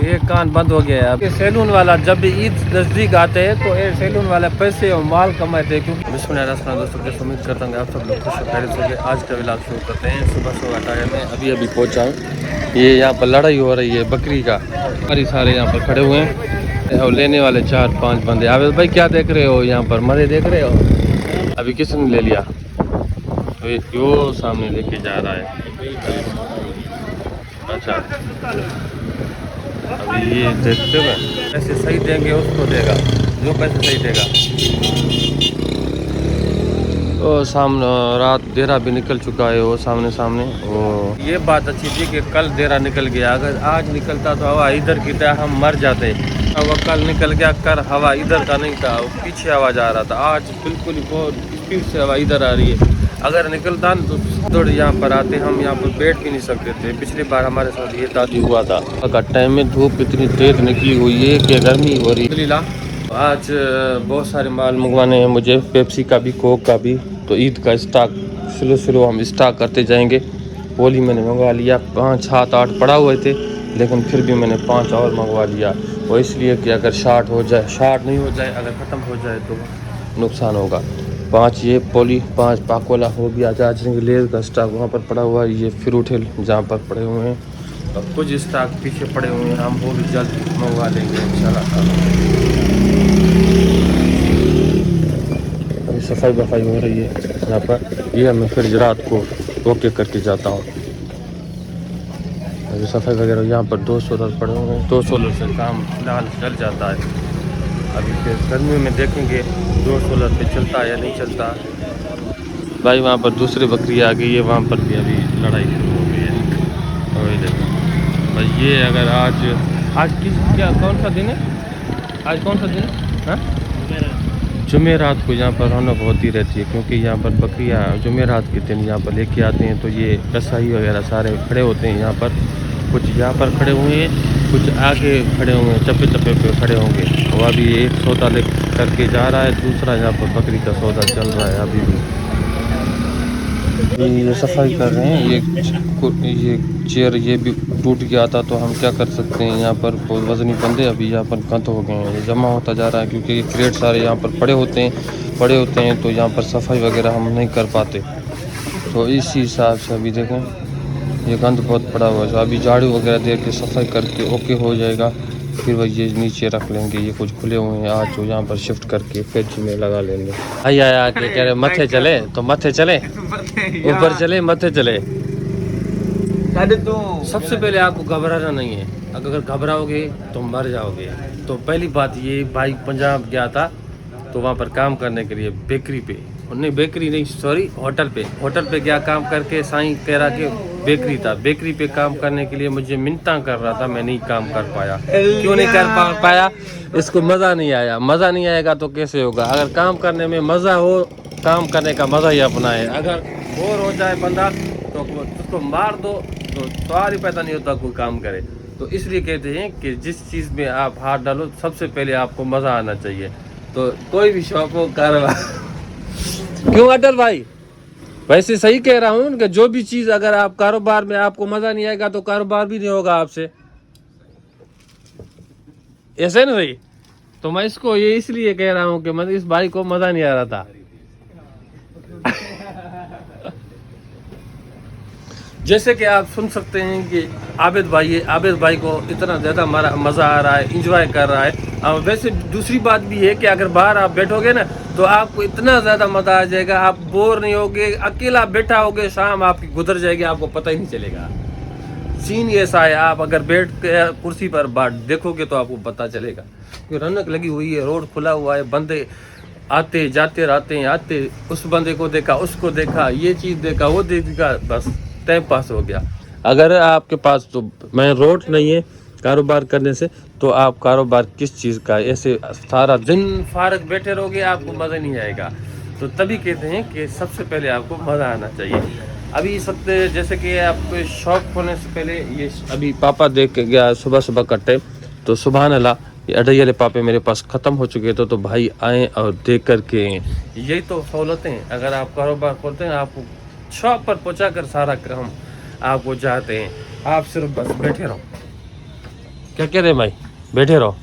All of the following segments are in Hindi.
ये कान बंद हो गया है। अब सैलून वाला जब भी ईद नज़दीक आते हैं तो ये सैलून वाला पैसे और माल कमाते हैं। क्योंकि बिस्मिल्लाह दोस्तों के उम्मीद करता हूँ आप सब लोग खुश खैरियत से। आज का व्लॉग शुरू करते हैं। सुबह टाइम में अभी पहुँचा हूँ। ये यहाँ पर लड़ाई हो रही है बकरी का। सारे यहाँ पर खड़े हुए हैं और लेने वाले 4-5 बंदे। आवेद भाई क्या देख रहे हो यहाँ पर? मरे देख रहे हो? अभी किसने ले लिया? वो सामने लेके जा रहा है। अच्छा अभी ये देखते हुए पैसे सही देंगे उसको देगा जो पैसे सही देगा। वो सामने रात देरा भी निकल चुका है। वो सामने वो ये बात अच्छी थी कि कल देरा निकल गया। अगर आज निकलता तो हवा इधर की था, हम मर जाते। अब कल निकल गया, कर हवा इधर का नहीं था, पीछे आवाज आ रहा था। आज बिल्कुल बहुत स्पीड से हवा इधर आ रही है। अगर निकलता तो थोड़े यहाँ पर आते, हम यहाँ पर बैठ भी नहीं सकते थे। पिछली बार हमारे साथ ये तादी हुआ था। अगर टाइम में धूप इतनी तेज निकली हुई है कि गर्मी हो रही है। आज बहुत सारे माल मंगवाने हैं मुझे, पेप्सी का भी, कोक का भी। तो ईद का स्टॉक स्लो हम स्टॉक करते जाएंगे। पोली मैंने मंगवा लिया, 5, 7, 8 पड़ा हुए थे, लेकिन फिर भी मैंने 5 और मंगवा लिया। वो इसलिए कि अगर शार्ट नहीं हो जाए, अगर ख़त्म हो जाए तो नुकसान होगा। 5 ये पोली, 5 पाकोला हो गया। आज लेर का स्टॉक वहाँ पर पड़ा हुआ है। ये फ्रूट हिल जहाँ पर पड़े हुए हैं। अब कुछ स्टॉक पीछे पड़े हुए हैं, हम वो भी जल्द मंगवा लेंगे इंशाल्लाह। अभी सफाई हो रही है यहाँ पर। ये मैं फिर रात को ओके करके जाता हूँ। अभी सफाई वगैरह यहाँ पर 2 सोलर पड़े हुए हैं। 2 सोलर से काम फिलहाल चल जाता है। अभी फिर गर्मी में देखेंगे 2 सोलर पे चलता है या नहीं चलता। भाई वहाँ पर दूसरी बकरी आ गई है, वहाँ पर भी अभी लड़ाई शुरू हो गई है। और देखो भाई ये अगर आज कौन सा दिन है? आज कौन सा दिन है? हाँ, जुमेरात को यहाँ पर रौनक होती रहती है। क्योंकि यहाँ पर बकरियाँ जुमेरात के दिन यहाँ पर लेके आते हैं। तो ये कसाई वगैरह सारे खड़े होते हैं यहाँ पर। कुछ यहाँ पर खड़े हुए हैं, कुछ आगे खड़े हुए हैं, चप्पे पे खड़े होंगे। वो अभी एक सौदा ले करके जा रहा है, दूसरा यहाँ पर बकरी का सौदा चल रहा है। अभी भी ये सफाई कर रहे हैं। ये चेयर ये भी टूट गया था, तो हम क्या कर सकते हैं। यहाँ पर बहुत वजनी बंदे अभी यहाँ पर गंद हो गए हैं, ये जमा होता जा रहा है। क्योंकि ये क्रेट सारे यहाँ पर पड़े होते हैं तो यहाँ पर सफाई वगैरह हम नहीं कर पाते। तो इसी हिसाब से अभी देखें ये गंद बहुत पड़ा हुआ है। तो अभी झाड़ू वगैरह दे के सफाई करके ओके हो जाएगा। फिर वही ये नीचे रख लेंगे। ये कुछ खुले हुए हैं, आज तो यहाँ पर शिफ्ट करके फ्रिज में लगा लेंगे। आया के कह रहे मथे चले तो मथे चले, ऊपर चले मथे चले। सबसे पहले आपको घबराना नहीं है। अगर घबराओगे तो मर जाओगे। तो पहली बात ये, भाई पंजाब गया था तो वहाँ पर काम करने के लिए बेकरी पे, नहीं बेकरी नहीं सॉरी होटल पे गया काम करके। साईं कह रहा कि बेकरी था, बेकरी पे काम करने के लिए मुझे मिन्नता कर रहा था। मैं नहीं काम कर पाया। क्यों नहीं कर पाया? इसको मज़ा नहीं आया। मज़ा नहीं आएगा तो कैसे होगा? अगर काम करने में मज़ा हो, काम करने का मज़ा ही अपना है। अगर बोर हो जाए बंदा तो उसको मार दो तो सवाल ही पैदा नहीं होता कोई काम करे। तो इसलिए कहते हैं कि जिस चीज़ में आप हाथ डालो सबसे पहले आपको मज़ा आना चाहिए। तो कोई भी शौक हो, कारोबार क्यों अटल भाई? वैसे सही कह रहा हूँ कि जो भी चीज़ अगर आप कारोबार में आपको मज़ा नहीं आएगा तो कारोबार भी नहीं होगा आपसे। ऐसे ना भाई? तो मैं इसको ये इसलिए कह रहा हूँ कि मैं इस भाई को मज़ा नहीं आ रहा था। जैसे कि आप सुन सकते हैं कि आबिद भाई को इतना ज़्यादा मज़ा आ रहा है, इंजॉय कर रहा है। वैसे दूसरी बात भी है कि अगर बाहर आप बैठोगे ना तो आपको इतना ज़्यादा मज़ा आ जाएगा, आप बोर नहीं होगे। अकेला बैठा होगे, शाम आपकी गुजर जाएगी, आपको पता ही नहीं चलेगा। सीन ऐसा है, आप अगर बैठ के कुर्सी पर देखोगे तो आपको पता चलेगा कि रौनक लगी हुई है, रोड खुला हुआ है, बंदे आते जाते रहते हैं। आते उस बंदे को देखा, उसको देखा, ये चीज़ देखा, वो देखा, बस टाइम पास हो गया। अगर आपके पास तो मेन रोड नहीं है कारोबार करने से, तो आप कारोबार किस चीज़ का? ऐसे सारा दिन फारग बैठे रहोगे, आपको मज़ा नहीं आएगा। तो तभी कहते हैं कि सबसे पहले आपको मज़ा आना चाहिए। अभी सब जैसे कि आपको शौक होने से पहले ये अभी पापा देख के गया सुबह का टाइम। तो सुबहान अल्लाह, ये अढ़ाई वाले पापे मेरे पास ख़त्म हो चुके थे। तो भाई आए और देख कर के, यही तो सहूलतें। अगर आप कारोबार खोलते हैं, आपको शॉप पर पहुंचा कर सारा काम आपको चाहते हैं, आप सिर्फ बस बैठे रहो। क्या कह रहे हैं भाई, बैठे रहो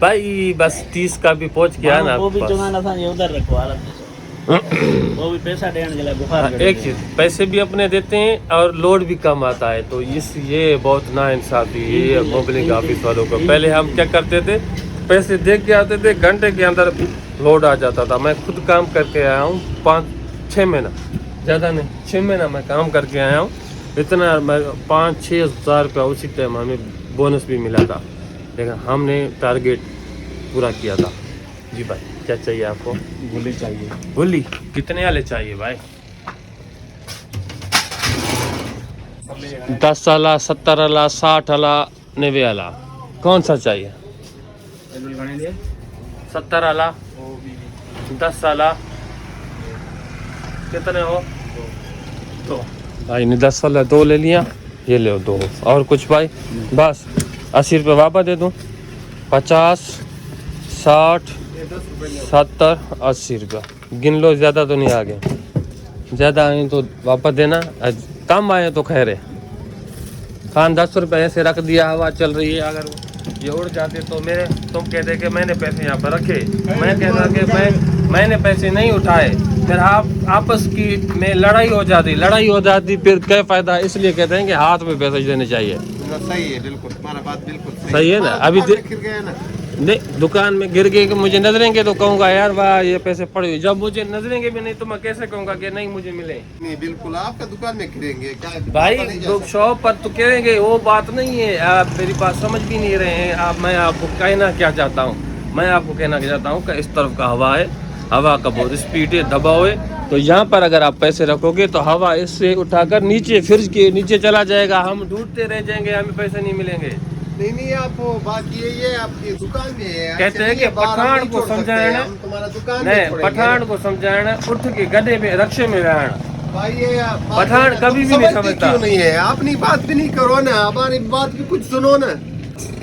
भाई। बस 30 का भी पहुंच गया ना वो भी चुनाना था, ये उधर रखो हालत वो भी पैसा देने के लिए बुखार एक चीज, पैसे भी अपने देते हैं और लोड भी कम आता है, तो ये बहुत ना इंसाफी ये मोबिलिंग ऑफिस वालों को। पहले हम क्या करते थे, पैसे दे के आते थे, घंटे के अंदर लोड आ जाता था। मैं खुद काम करके आया हूँ 5-6 महीना, ज़्यादा नहीं 6 महीना मैं काम करके आया हूँ। इतना मैं 5-6 हज़ार रुपया उसी टाइम हमें बोनस भी मिला था, लेकिन हमने टारगेट पूरा किया था। जी भाई, क्या चाहिए आपको? गुल्ली चाहिए। गुल्ली कितने वाले चाहिए भाई? 10 वाला, 70 वाला, 60 वाला, 90 वाला, कौन सा चाहिए? 70 वाला, 10 वाला, कितने हो? दो भाई ने 10 वाला 2 ले लिया, ये ले 2। और कुछ भाई? बस 80 रुपये वापस दे दूँ? 50, 60, 70, 80 रुपया गिन लो। ज़्यादा तो नहीं आ गए, ज़्यादा आए तो वापस देना, कम आए तो खैर है। खान 10 रुपये ऐसे रख दिया, हवा चल रही है, अगर ये उड़ जाते तो तुम कहते कि मैंने पैसे यहाँ पर रखे, मैं कहता कि मैंने पैसे नहीं उठाए, फिर आप आपस की में लड़ाई हो जाती, फिर क्या फ़ायदा? इसलिए कहते हैं कि हाथ में पैसे देने चाहिए। सही है, बिल्कुल तुम्हारा बात बिल्कुल सही है ना। अभी नहीं, दुकान में गिर गए कि मुझे नजरेंगे तो कहूँगा यार वाह ये पैसे पड़े हुए। जब मुझे नजरेंगे भी नहीं तो मैं कैसे कहूँगा कि नहीं मुझे मिले? नहीं, बिल्कुल आपका दुकान में गिरेंगे क्या भाई, लोग शॉप पर तो कहेंगे, वो बात नहीं है। आप मेरी बात समझ भी नहीं रहे हैं। मैं आपको कहना क्या चाहता हूँ, मैं आपको कहना चाहता हूँ कि इस तरफ का हवा है, हवा का बहुत स्पीड है, दबाव है, तो यहाँ पर अगर आप पैसे रखोगे तो हवा इससे उठाकर नीचे फ्रिज के नीचे चला जाएगा, हम ढूंढते रह जाएंगे, हमें पैसे नहीं मिलेंगे। नहीं आप बात ये आपकी दुकान में है। कहते हैं कि पठान को समझाना, नहीं पठान को समझाना, उठ के गड्ढे में रक्षे में रहना। भाई ये पठान कभी भी नहीं समझता। क्यों नहीं है? अपनी बात भी नहीं करो ना, हमारी बात भी कुछ सुनो ना।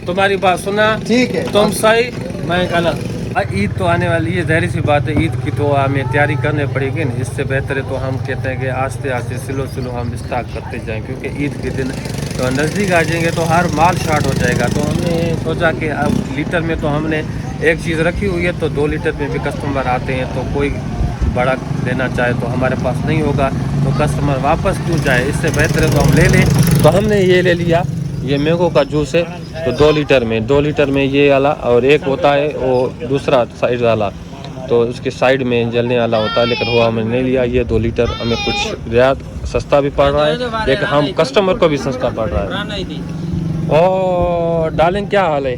तुम्हारी बात सुना, ठीक है, तुम सही, मैं गलत। ईद तो आने वाली है, ज़ाहिर सी बात है, ईद की तो हमें तैयारी करनी पड़ेगी ना। इससे बेहतर है तो हम कहते हैं कि आस्ते आस्ते स्लो हम स्टार्ट करते जाएं, क्योंकि ईद के दिन तो नज़दीक आ जाएंगे तो हर माल शॉर्ट हो जाएगा। तो हमने सोचा कि अब लीटर में तो हमने एक चीज़ रखी हुई है, तो 2 लीटर में भी कस्टमर आते हैं, तो कोई बड़ा लेना चाहे तो हमारे पास नहीं होगा तो कस्टमर वापस क्यों जाए, इससे बेहतर है तो हम ले लें। तो हमने ये ले लिया, ये मैंगो का जूस है, तो 2 लीटर में ये वाला, और एक होता है वो दूसरा साइड वाला, तो उसके साइड में जलने वाला होता है, लेकिन वो हमने नहीं लिया। ये 2 लीटर हमें कुछ रियायत सस्ता भी पड़ रहा है, लेकिन हम कस्टमर को भी सस्ता पड़ रहा है। और डालें क्या हाल है?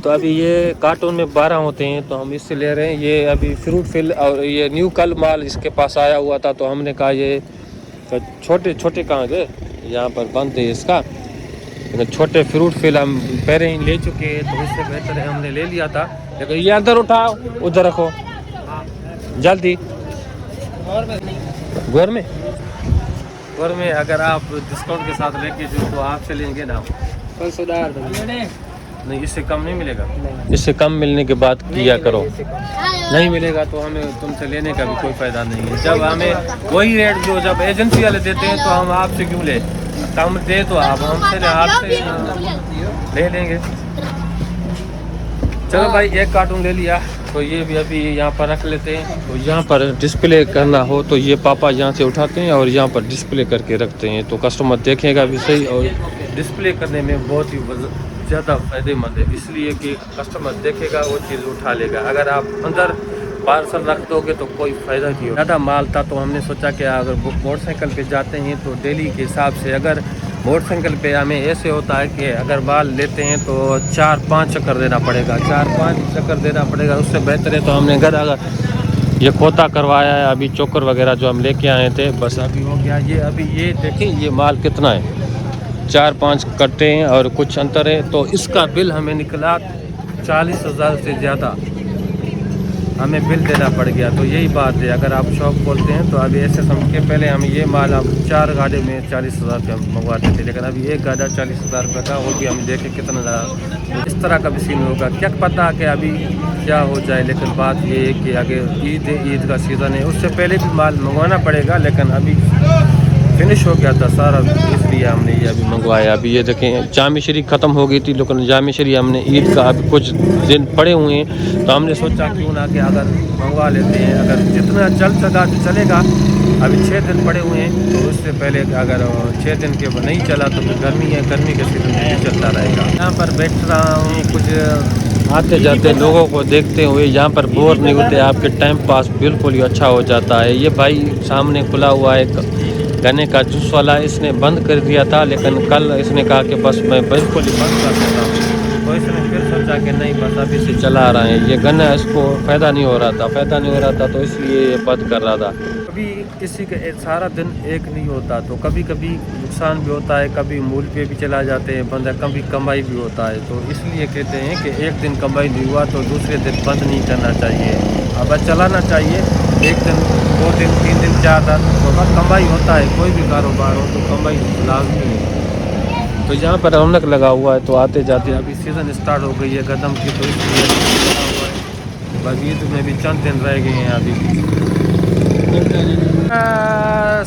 तो अभी ये कार्टून में 12 होते हैं, तो हम इससे ले रहे हैं। ये अभी फ्रूट फिल, और ये न्यू कल माल इसके पास आया हुआ था, तो हमने कहा ये छोटे कहाँ गए, यहाँ पर बंद है इसका, छोटे फ्रूट फिल हम पहले ही ले चुके हैं, तो इससे बेहतर है हमने ले लिया था। लेकिन ये अंदर उठाओ, उधर रखो जल्दी। गोर में अगर आप डिस्काउंट के साथ लेके जो तो आपसे लेंगे ना 500 नहीं, इससे कम नहीं मिलेगा। इससे कम मिलने के बाद किया करो, नहीं मिलेगा तो हमें तुमसे लेने का भी कोई फ़ायदा नहीं है। जब हमें वही रेट जो जब एजेंसी वाले देते हैं तो हम आपसे क्यों ले, कम दे तो आप हमसे आपसे ले लेंगे। चलो भाई, एक कार्टून ले लिया, तो ये भी अभी यहाँ पर रख लेते हैं। तो यहाँ पर डिस्प्ले करना हो तो ये पापा यहाँ से उठाते हैं और यहाँ पर डिस्प्ले करके रखते हैं, तो कस्टमर देखेगा भी सही, और डिस्प्ले करने में बहुत ही ज़्यादा फ़ायदेमंद है, इसलिए कि कस्टमर देखेगा वो चीज़ उठा लेगा। अगर आप अंदर पार्सल रख दोगे तो कोई फ़ायदा नहीं हो। ज़्यादा माल था तो हमने सोचा कि अगर मोटरसाइकिल पे जाते हैं तो डेली के हिसाब से, अगर मोटरसाइकिल पे हमें ऐसे होता है कि अगर माल लेते हैं तो 4-5 चक्कर देना पड़ेगा, 4-5 चक्कर देना पड़ेगा। उससे बेहतर है तो हमने घर अगर ये खोता करवाया है, अभी चोकर वगैरह जो हम लेके आए थे, बस अभी हो गया। ये अभी ये देखें ये माल कितना है, 4-5 कट्टे हैं और कुछ अंतर है, तो इसका बिल हमें निकला 40,000 से ज़्यादा हमें बिल देना पड़ गया। तो यही बात है, अगर आप शॉप खोलते हैं तो अभी ऐसे समझ के पहले हम ये माल हम 4 गाड़े में 40,000 रुपये मंगवाते थे, लेकिन अभी एक गाड़ा 40,000 रुपये का, वो भी हम देखें कितना ज़्यादा। इस तरह का भी सीन होगा, क्या पता कि अभी क्या हो जाए। लेकिन बात ये है कि आगे ईद का सीज़न है, उससे पहले भी माल मंगवाना पड़ेगा, लेकिन अभी फिनिश हो गया था सारा, इसलिए हमने ये अभी मंगवाया। अभी ये देखें जामे शरी ख़त्म हो गई थी, लेकिन जामे शरी हमने ईद का अभी कुछ दिन पड़े हुए हैं, तो हमने सोचा क्यों ना कि अगर मंगवा लेते हैं, अगर जितना चल सका तो चलेगा। अभी 6 दिन पड़े हुए हैं, तो उससे पहले अगर 6 दिन के नहीं चला तो फिर गर्मी है, गर्मी के सीजन में चलता रहेगा। यहाँ पर बैठ रहा हूँ, कुछ आते जाते लोगों को देखते हुए, यहाँ पर बोर नहीं होते, आपके टाइम पास बिल्कुल ही अच्छा हो जाता है। ये भाई सामने खुला हुआ है गन्ने का जूस वाला, इसने बंद कर दिया था, लेकिन कल इसने कहा कि बस मैं बिल्कुल ही बंद कर देता हूँ, तो इसने फिर सोचा कि नहीं बस अभी से चला रहा है। ये गन्ना इसको फ़ायदा नहीं हो रहा था, तो इसलिए ये बंद कर रहा था। कभी किसी का सारा दिन एक नहीं होता, तो कभी कभी नुकसान भी होता है, कभी मूल पे भी चला जाते हैं बंदा, कभी कमाई भी होता है। तो इसलिए कहते हैं कि एक दिन कमाई नहीं हुआ तो दूसरे दिन बंद नहीं करना चाहिए, अब चलाना चाहिए। 1 दिन 2 दिन 3 दिन 4 दिन तो बस कमाई होता है, कोई भी कारोबार हो तो कमाई लाजमी है। तो यहाँ पर रौनक लगा हुआ है, तो आते जाते अभी सीज़न स्टार्ट हो गई है गंदम की, तो इसलिए लगा हुआ है। बस ईद में भी चंद दिन रह गए हैं अभी।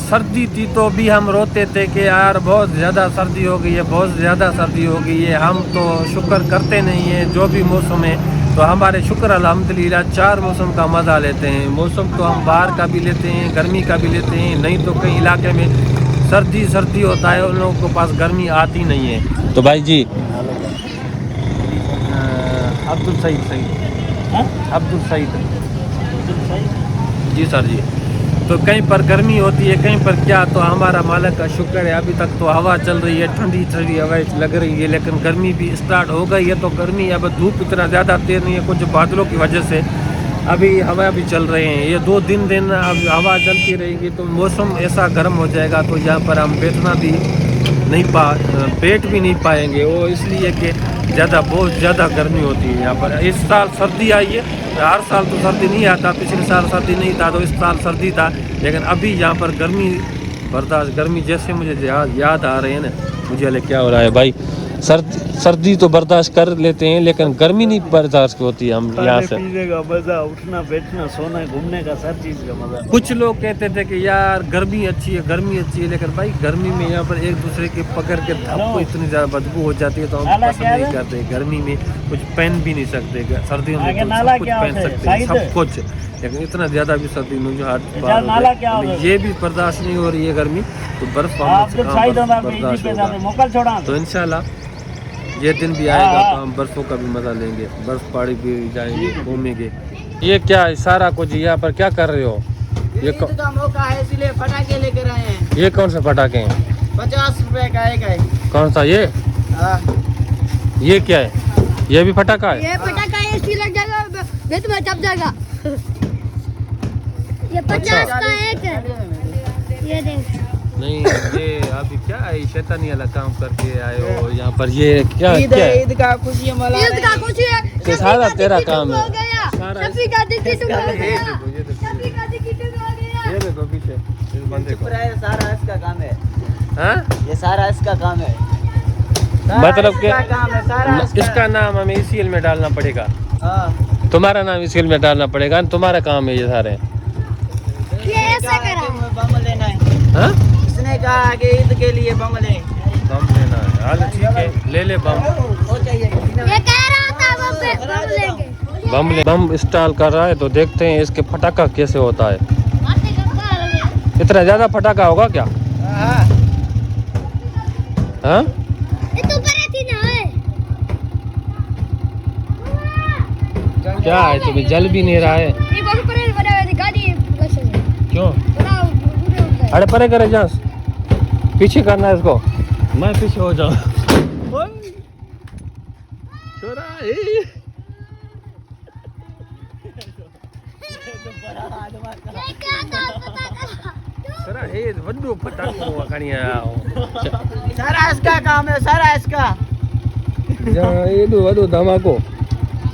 सर्दी थी तो भी हम रोते थे कि यार बहुत ज़्यादा सर्दी हो गई है, बहुत ज़्यादा सर्दी हो गई है। हम तो शुक्र करते नहीं हैं, जो भी मौसम है तो हमारे शुक्र अल्हम्दुलिल्लाह 4 मौसम का मज़ा लेते हैं। मौसम तो हम बाहर का भी लेते हैं, गर्मी का भी लेते हैं, नहीं तो कई इलाके में सर्दी होता है, उन लोगों के पास गर्मी आती नहीं है। तो भाई जी अब्दुल सईद जी सर जी, तो कहीं पर गर्मी होती है, कहीं पर क्या, तो हमारा मालिक का शुक्र है अभी तक तो हवा चल रही है, ठंडी ठंडी हवाएं लग रही है। लेकिन गर्मी भी स्टार्ट हो गई है, तो गर्मी अब धूप इतना ज़्यादा तेज नहीं है, कुछ बादलों की वजह से अभी हवा भी चल रहे हैं। ये 2 दिन अब हवा चलती रहेगी तो मौसम ऐसा गर्म हो जाएगा, तो यहाँ पर हम बैठ भी नहीं पाएंगे। वो इसलिए कि बहुत ज़्यादा गर्मी होती है यहाँ पर। इस साल सर्दी आई है, हर साल तो सर्दी नहीं आता, पिछले साल सर्दी नहीं था तो इस साल सर्दी था, लेकिन अभी यहाँ पर गर्मी जैसे मुझे याद आ रहे हैं ना, मुझे अरे क्या हो रहा है भाई, सर्दी तो बर्दाश्त कर लेते हैं, लेकिन गर्मी नहीं बर्दाश्त होती है। हम यहाँ से पीने का मजा, उठना बैठना सोना घूमने का सब चीज का मजा। कुछ लोग कहते थे कि यार गर्मी अच्छी है, लेकिन भाई गर्मी में यहाँ पर एक दूसरे के पकड़ के धक्को इतनी ज़्यादा बदबू हो जाती है, तो हम पसंद नहीं करते। गर्मी में कुछ पहन भी नहीं सकते, सर्दियों में तो सब कुछ पहन सकते हैं, सब कुछ, लेकिन इतना ज़्यादा भी सर्दी में जो ये भी बर्दाश्त नहीं हो रही है गर्मी, तो बर्फ बर्दाश्त होगा। तो इंशाल्लाह ये दिन भी आएगा तो हम बर्फ़ों का भी मज़ा लेंगे, बर्फ़ पहाड़ी भी जाएंगे, घूमेंगे। ये क्या है सारा कुछ यहाँ पर क्या कर रहे हो? ये का मौका है इसलिए पटाखे लेकर आए हैं। ये कौन सा पटाखे हैं? 50 रुपए का एक है। कौन सा ये? ये क्या है? ये भी पटाखा है? ये पटाखा है, इसकी लग जाएगा, बेट में चप जाएगा। ये 50 का एक है। ये देख नहीं, ये अभी क्या है, शैतानी वाला काम करके आए हो यहाँ पर। ये क्या ईद का खुशी मना रहे हैं। ईद का खुशी है, ये सारा तेरा काम है। सभी का टिकट हो गया, सभी का टिकट हो गया। ये देखो पीछे इस बंदे को, सारा इसका काम है। हाँ ये सारा इसका काम है, मतलब कि काम है सारा इसका नाम हमें इसीएल में डालना पड़ेगा। हाँ। तुम्हारा नाम इसीएल में डालना पड़ेगा, तुम्हारा काम है ये सारे। ये ऐसा करा बम लेना है। हाँ? इसने कहा कि ईद के लिए बम ले, बम लेना है, हाल ठीक है, ले बम। वो चाहिए। ये कह रहा था वो बम लेंगे। बम इंस्टॉल कर रहा है, तो देखते हैं इसके फटाका कैसे होता है। इतना ज्यादा फटाका होगा क्या? हाँ? ये तो परे थी ना है। क्या है, तुम्हें जल भी नहीं रहा है? ये बहुत परे बना है गाड़ी कैसे? क्यों? बड़ा अरे परे करे जा, पीछे करना है इसको। मैं पीछे हो जाऊँ। सारा इसका काम है, सारा इसका। धमाको।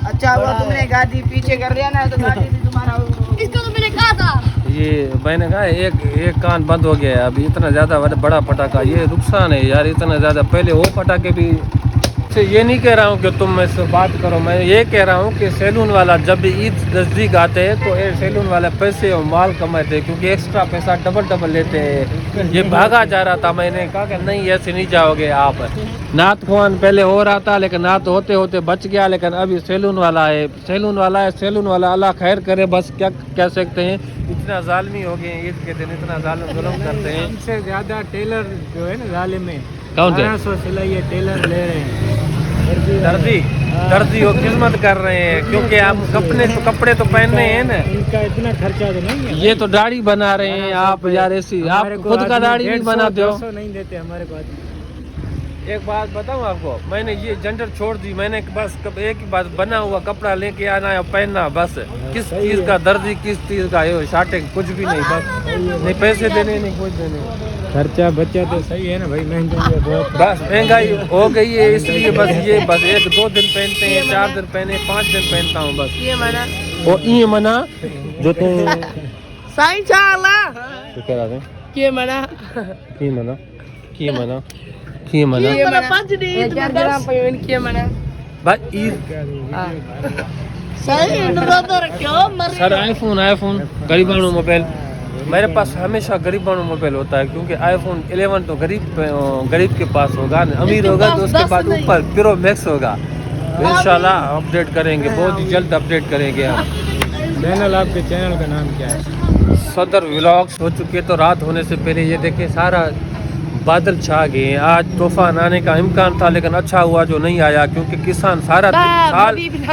अच्छा वो तुमने गाड़ी पीछे कर लिया ना, तो गाड़ी भी तुम्हारा। इसको तो मैंने कहा था। ये मैंने कहा एक कान बंद हो गया है। अभी इतना ज़्यादा बड़ा पटाखा, ये नुकसान है यार, इतना ज़्यादा। पहले वो पटाखे भी से ये नहीं कह रहा हूँ कि तुम इससे बात करो, मैं ये कह रहा हूँ कि सैलून वाला जब भी ईद नज़दीक आते हैं तो ये सैलून वाले पैसे और माल कमाते हैं, क्योंकि एक्स्ट्रा पैसा डबल लेते हैं। ये भागा जा रहा था, मैंने कहा कि नहीं ऐसे नहीं जाओगे आप। नात खुआन पहले हो रहा था, लेकिन नात होते होते बच गया, लेकिन अभी सैलून वाला है। सैलून वाला अल्लाह खैर करे, बस क्या कह सकते हैं। इतना जालमी हो गए ईद के दिन, इतना जुल्म करते हैं। हमसे ज्यादा टेलर जो है ना जालिम में, कौन थे? 1200 सिलाई है, टेलर ले रहे हैं। दर्जी वो खिदमत कर रहे हैं, क्योंकि आप कपड़े तो पहनने हैं ना। इनका इतना खर्चा तो नहीं है। ये तो दाढ़ी बना रहे हैं आप यार, ऐसी आप हमारे को खुद का आदमी दाढ़ी नहीं 150, बनाते हो। 200 नहीं देते हमारे को आदमी। एक बात बताऊं आपको, मैंने ये जेंडर छोड़ दी, मैंने बस एक ही बात, बना हुआ कपड़ा लेके आना है पहनना, बस। किस चीज का दर्जी, किस चीज का ये शाटे, कुछ भी नहीं, बस नहीं पैसे देने नहीं कुछ देने। खर्चा बच्चा तो सही है ना भाई, महंगाई है बहुत। बस महंगाई हो गई है, इसलिए बस ये बस 1-2 दिन पहनते हैं, 4 दिन पहने, 5 दिन पहनता हूँ बस। ये मना और ये मना जो तुम साईं चाला तो कह रहे ये मना की मना की मना की मना ये मना 5 दिन 4 ग्राम पे इनके मना भाई ईद सही इंद्र क्यों मर सर आईफोन गरीबाणु मोबाइल मेरे पास हमेशा गरीबाणु मोबाइल होता है, क्योंकि आईफोन 11 तो गरीब के पास होगा, अमीर होगा तो उसके बाद ऊपर प्रो मैक्स होगा। तो इंशाल्लाह अपडेट करेंगे, बहुत ही जल्द अपडेट करेंगे हम। चैनल, आपके चैनल का नाम क्या है? सदर व्लॉग्स हो चुके, तो रात होने से पहले ये देखे सारा बादल छा गए। आज तूफान आने का इम्कान था, लेकिन अच्छा हुआ जो नहीं आया, क्योंकि किसान साल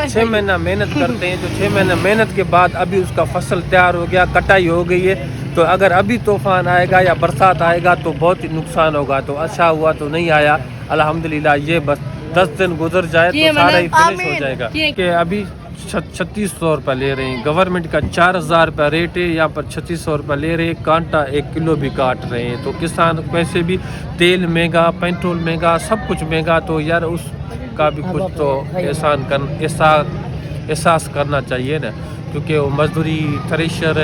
6 महीना मेहनत करते हैं। तो 6 महीना मेहनत के बाद अभी उसका फसल तैयार हो गया, कटाई हो गई है। तो अगर अभी तूफान आएगा या बरसात आएगा तो बहुत ही नुकसान होगा। तो अच्छा हुआ तो नहीं आया, अल्हम्दुलिल्लाह। ये बस 10 दिन गुजर जाए तो सारा ही फिनिश हो जाएगा। कि अभी 3600 रुपये ले रहे हैं, गवर्नमेंट का 4000 रुपये रेट है, यहाँ पर 3600 रुपये ले रहे हैं। कांटा 1 किलो भी काट रहे हैं। तो किसान वैसे भी तेल महंगा, पेट्रोल महंगा, सब कुछ महंगा, तो यार उसका भी कुछ तो एहसास करना चाहिए ना, क्योंकि वो मजदूरी, थ्रेशर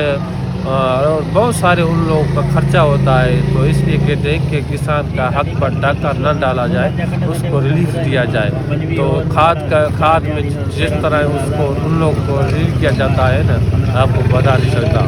और बहुत सारे उन लोगों का खर्चा होता है। तो इसलिए कहते हैं कि किसान का हक पर डाका न डाला जाए, उसको रिलीफ दिया जाए। तो खाद में जिस तरह उसको उन लोगों को रिलीफ किया जाता है ना, आपको बता नहीं सकता।